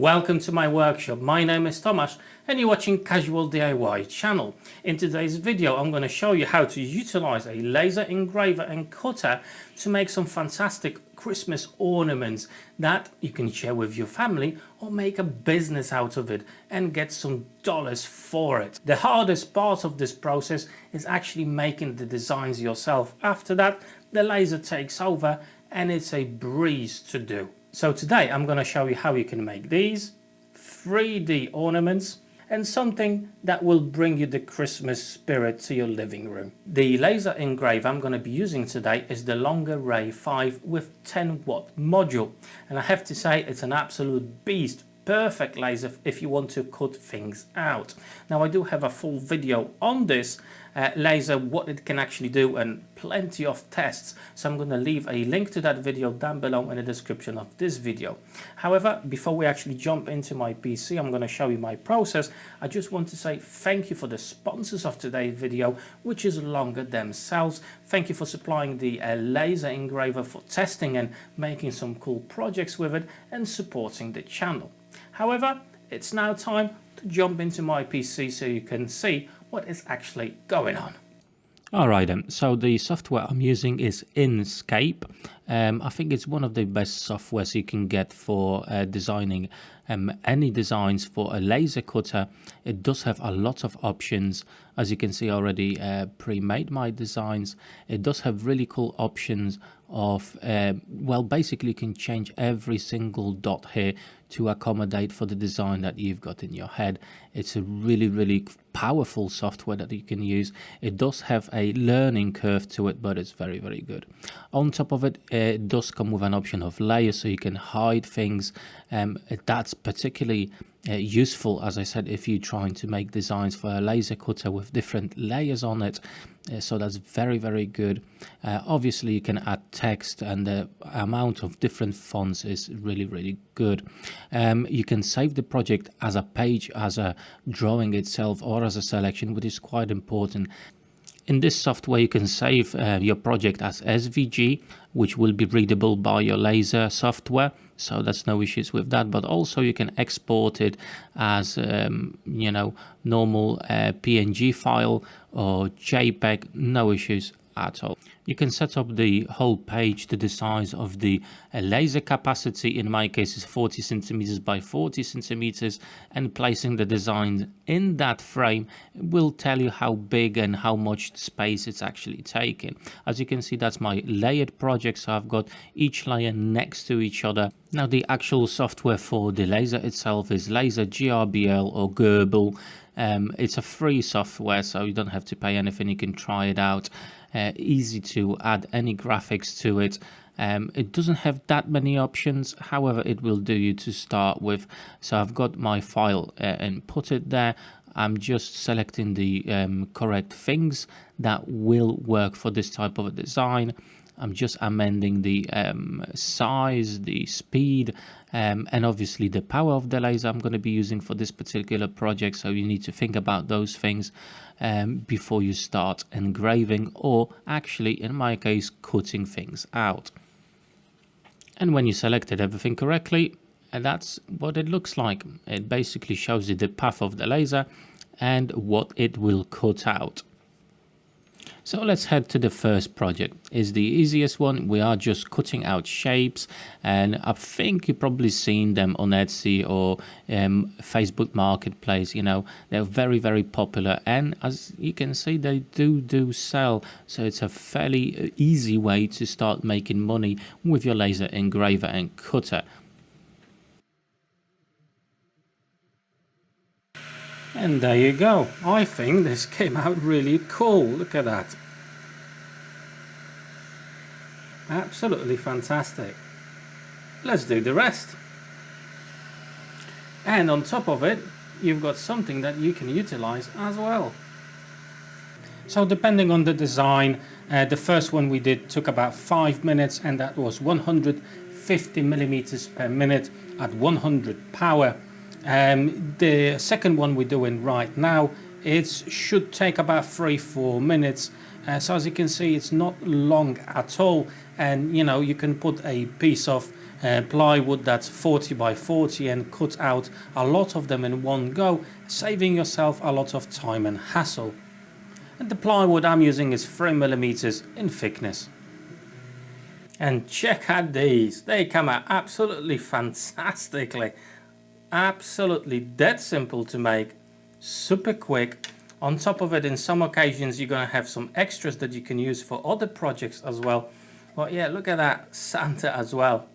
Welcome to my workshop. My name is Tomasz and you're watching Casual DIY channel. In today's video I'm going to show you how to utilize a laser engraver and cutter to make some fantastic Christmas ornaments that you can share with your family or make a business out of it and get some dollars for it. The hardest part of this process is actually making the designs yourself. After that the laser takes over and it's a breeze to do. So today I'm going to show you how you can make these 3D ornaments and something that will bring you the Christmas spirit to your living room. The laser engraver I'm going to be using today is the Longer Ray 5 with 10-watt module, and I have to say it's an absolute beast. Perfect laser if you want to cut things out. Now I do have a full video on this laser, what it can actually do, and plenty of tests, so I'm going to leave a link to that video down below in the description of this video. However, before we actually jump into my PC, I'm going to show you my process. I just want to say thank you for the sponsors of today's video, which is Longer themselves. Thank you for supplying the laser engraver for testing and making some cool projects with it and supporting the channel. However, it's now time to jump into my PC so you can see what is actually going on. Alright then, so the software I'm using is Inkscape. I think it's one of the best softwares you can get for designing any designs for a laser cutter. It does have a lot of options. As you can see, already pre-made my designs. It does have really cool options of, well, basically you can change every single dot here to accommodate for the design that you've got in your head. It's a really powerful software that you can use. It does have a learning curve to it, but it's very good. On top of it, it does come with an option of layers, so you can hide things. That's particularly useful, as I said, if you're trying to make designs for a laser cutter with different layers on it. So that's very good. Obviously you can add text, and the amount of different fonts is really good. You can save the project as a page, as a drawing itself, or as a selection, which is quite important. In this software you can save your project as SVG, which will be readable by your laser software, so that's no issues with that. But also you can export it as you know, normal PNG file or JPEG, no issues at all. You can set up the whole page to the size of the laser capacity. In my case is 40 centimeters by 40 centimeters, and placing the design in that frame will tell you how big and how much space it's actually taking. As you can see, that's my layered project, so I've got each layer next to each other. Now the actual software for the laser itself is Laser GRBL or Gerbil. It's a free software, so you don't have to pay anything. You can try it out. Easy to add any graphics to it. It doesn't have that many options, however it will do you to start with. So I've got my file and put it there. I'm just selecting the correct things that will work for this type of a design. I'm just amending the size, the speed, and obviously the power of the laser I'm going to be using for this particular project. So you need to think about those things before you start engraving, or actually in my case cutting things out. And when you selected everything correctly, that's what it looks like. It basically shows you the path of the laser and what it will cut out. So let's head to the first project. It's the easiest one. We are just cutting out shapes, and I think you've probably seen them on Etsy or Facebook Marketplace. You know, they're very popular, and as you can see, they do sell. So it's a fairly easy way to start making money with your laser engraver and cutter. And there you go. I think this came out really cool. Look at that. Absolutely fantastic. Let's do the rest. And on top of it, you've got something that you can utilize as well. So depending on the design, the first one we did took about 5 minutes, and that was 150 millimeters per minute at 100 power. The second one we're doing right now, it should take about 3-4 minutes. So as you can see, it's not long at all, and you know, you can put a piece of plywood that's 40 by 40 and cut out a lot of them in one go, saving yourself a lot of time and hassle. And the plywood I'm using is 3mm in thickness. And check out these, they come out absolutely fantastically. Absolutely dead simple to make, super quick. On top of it, in some occasions you're going to have some extras that you can use for other projects as well. But yeah, look at that Santa as well.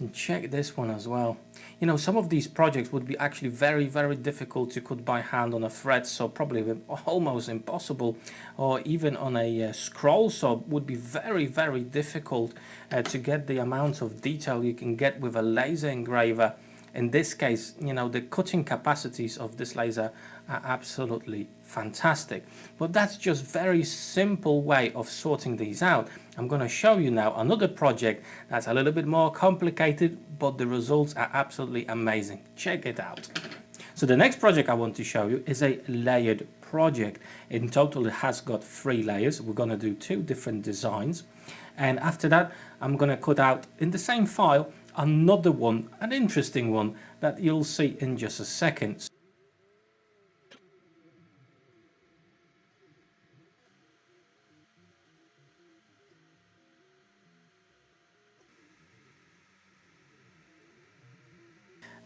And check this one as well. You know, some of these projects would be actually very, very difficult to cut by hand on a thread, so probably almost impossible, or even on a scroll saw would be very, very difficult to get the amount of detail you can get with a laser engraver. In this case, you know, the cutting capacities of this laser are absolutely fantastic. But that's just very simple way of sorting these out. I'm going to show you now another project that's a little bit more complicated, but the results are absolutely amazing. Check it out. So the next project I want to show you is a layered project. In total, it has got 3 layers. We're going to do 2 different designs. And after that, I'm going to cut out in the same file another one, an interesting one that you'll see in just a second.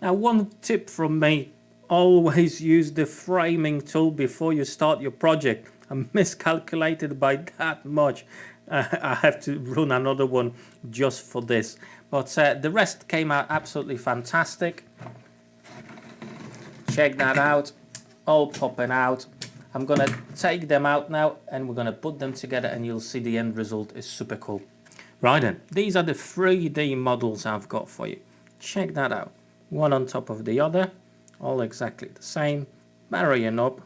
Now, one tip from me, always use the framing tool before you start your project. I miscalculated by that much. I have to run another one just for this. But the rest came out absolutely fantastic. Check that out, all popping out. I'm going to take them out now and we're going to put them together and you'll see the end result is super cool. Right then, these are the 3D models I've got for you. Check that out. One on top of the other, all exactly the same, marrying up.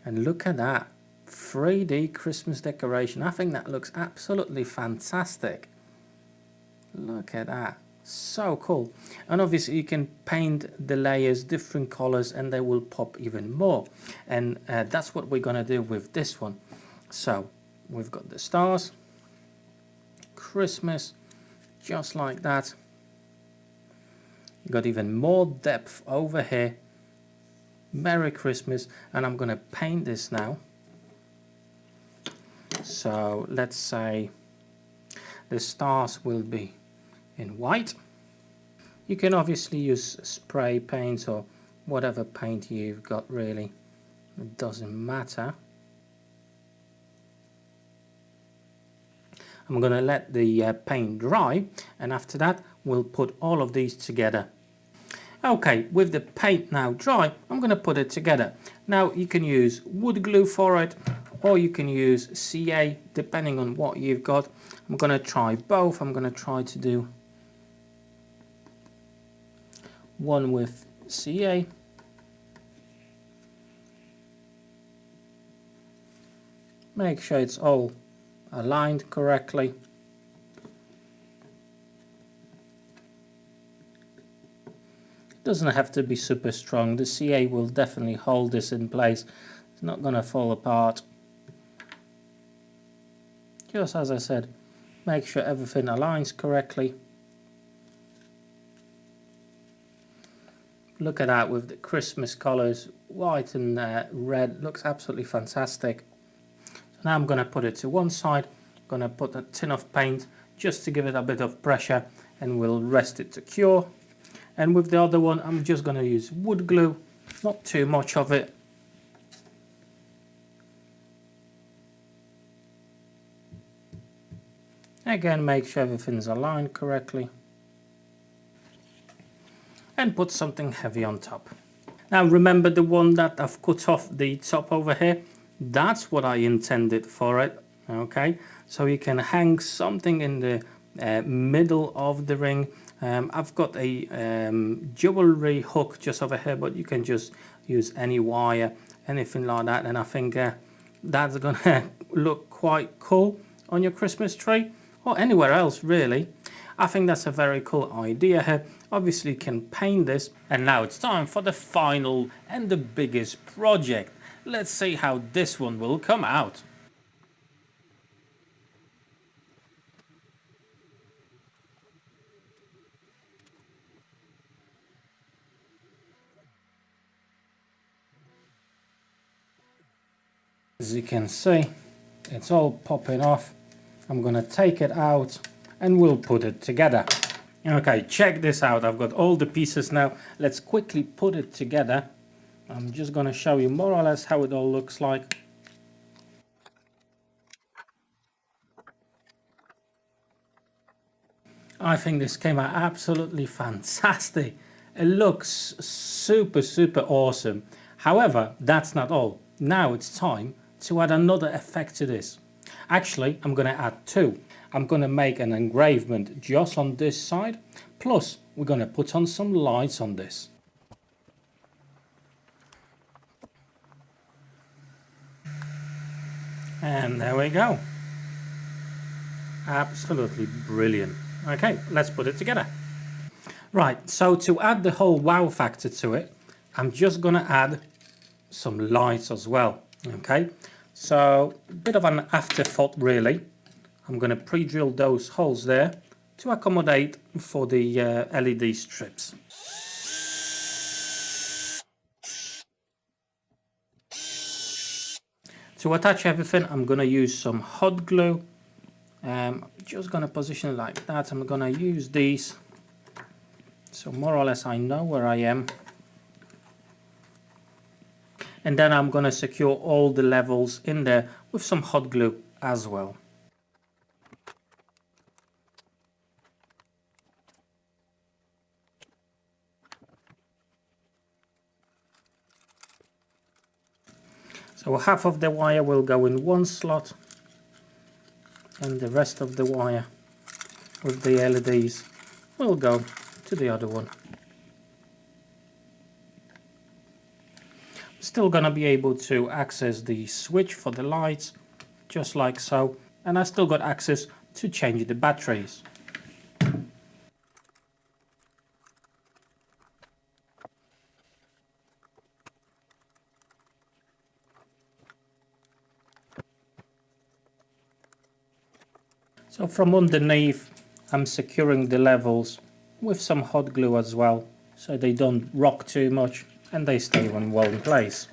And look at that, 3D Christmas decoration. I think that looks absolutely fantastic. Look at that, so cool. And obviously you can paint the layers different colors and they will pop even more. And that's what we're gonna do with this one. So we've got the stars, Christmas, just like that. You got even more depth over here, Merry Christmas. And I'm gonna paint this now. So let's say the stars will be in white. You can obviously use spray paint or whatever paint you've got, really, it doesn't matter. I'm gonna let the paint dry, and after that we'll put all of these together. Okay, with the paint now dry, I'm gonna put it together. Now you can use wood glue for it, or you can use CA, depending on what you've got. I'm gonna try both. I'm gonna try to do one with CA. Make sure it's all aligned correctly. It doesn't have to be super strong. The CA will definitely hold this in place. It's not going to fall apart. Just as I said, make sure everything aligns correctly. Look at that with the Christmas colors, white and red, looks absolutely fantastic. So now I'm going to put it to one side. I'm going to put a tin of paint just to give it a bit of pressure, and we'll rest it to cure. And with the other one, I'm just going to use wood glue, not too much of it. Again, make sure everything's aligned correctly. And put something heavy on top. Now remember the one that I've cut off the top over here? That's what I intended for it. Okay, so you can hang something in the middle of the ring. I've got a jewelry hook just over here, but you can just use any wire, anything like that, and I think that's gonna look quite cool on your Christmas tree or anywhere else, really. I think that's a very cool idea here. Obviously you can paint this, and now it's time for the final and the biggest project. Let's see how this one will come out. As you can see, it's all popping off. I'm gonna take it out and we'll put it together. Okay, check this out. I've got all the pieces now. Let's quickly put it together. I'm just gonna show you more or less how it all looks like. I think this came out absolutely fantastic. It looks super, super awesome. However, that's not all. Now it's time to add another effect to this. Actually, I'm going to add two. I'm going to make an engravement just on this side. Plus, we're going to put on some lights on this. And there we go. Absolutely brilliant. Okay, let's put it together. Right, so to add the whole wow factor to it, I'm just going to add some lights as well. Okay, so a bit of an afterthought really. I'm going to pre-drill those holes there to accommodate for the LED strips. To attach everything, I'm going to use some hot glue. Just going to position it like that. I'm going to use these, so more or less I know where I am. And then I'm going to secure all the levels in there with some hot glue as well. So half of the wire will go in one slot and the rest of the wire with the LEDs will go to the other one. Still gonna be able to access the switch for the lights just like so, and I still got access to change the batteries. So from underneath I'm securing the levels with some hot glue as well, so they don't rock too much and they stay well in place.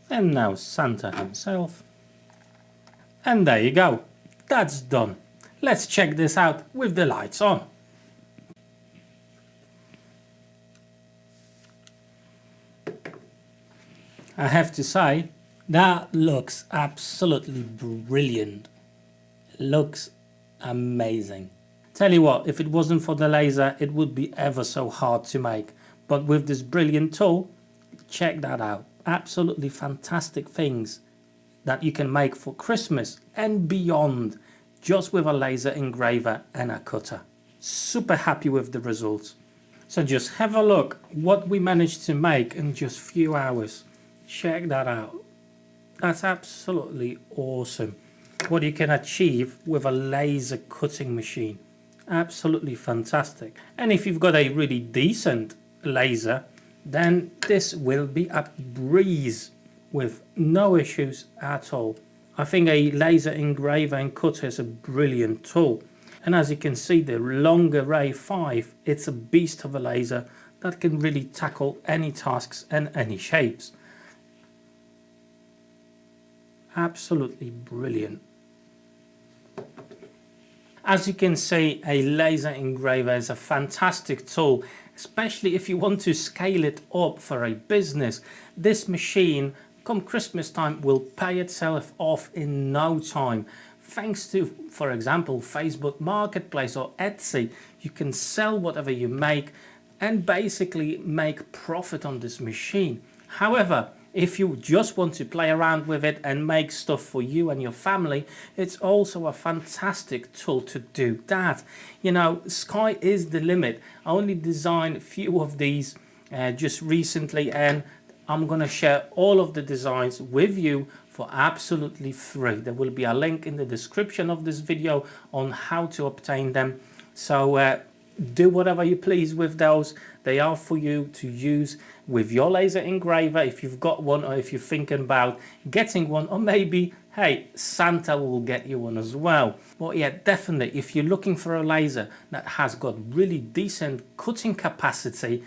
And now Santa himself. And there you go, that's done. Let's check this out with the lights on. I have to say, that looks absolutely brilliant. It looks amazing. Tell you what, if it wasn't for the laser, it would be ever so hard to make. But with this brilliant tool, check that out. Absolutely fantastic things that you can make for Christmas and beyond, just with a laser engraver and a cutter. Super happy with the results. So just have a look what we managed to make in just a few hours. Check that out. That's absolutely awesome. What you can achieve with a laser cutting machine. Absolutely fantastic. And if you've got a really decent laser, then this will be a breeze with no issues at all. I think a laser engraver and cutter is a brilliant tool. And as you can see, the longer Ray 5, it's a beast of a laser that can really tackle any tasks and any shapes. Absolutely brilliant. As you can see, a laser engraver is a fantastic tool, especially if you want to scale it up for a business. This machine, come Christmas time, will pay itself off in no time. Thanks to, for example, Facebook Marketplace or Etsy, you can sell whatever you make and basically make profit on this machine. However, if you just want to play around with it and make stuff for you and your family, it's also a fantastic tool to do that. You know, sky is the limit. I only designed a few of these just recently, and I'm going to share all of the designs with you for absolutely free. There will be a link in the description of this video on how to obtain them. So do whatever you please with those. They are for you to use with your laser engraver if you've got one, or if you're thinking about getting one, or maybe hey, Santa will get you one as well. But yeah, definitely if you're looking for a laser that has got really decent cutting capacity,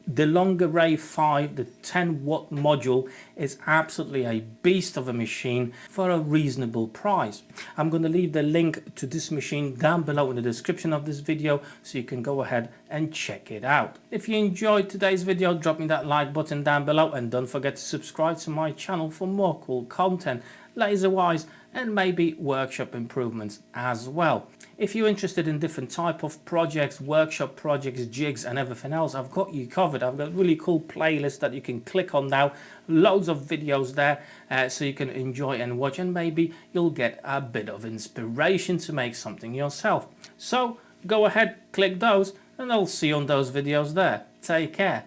the Longeray 5, the 10-watt module, is absolutely a beast of a machine for a reasonable price. I'm going to leave the link to this machine down below in the description of this video, so you can go ahead and check it out. If you enjoyed today's video, drop me that like button down below, and don't forget to subscribe to my channel for more cool content, laser wise, and maybe workshop improvements as well. If you're interested in different type of projects, workshop projects, jigs and everything else, I've got you covered. I've got a really cool playlist that you can click on now, loads of videos there, so you can enjoy and watch, and maybe you'll get a bit of inspiration to make something yourself. So go ahead, click those, and I'll see you on those videos there. Take care.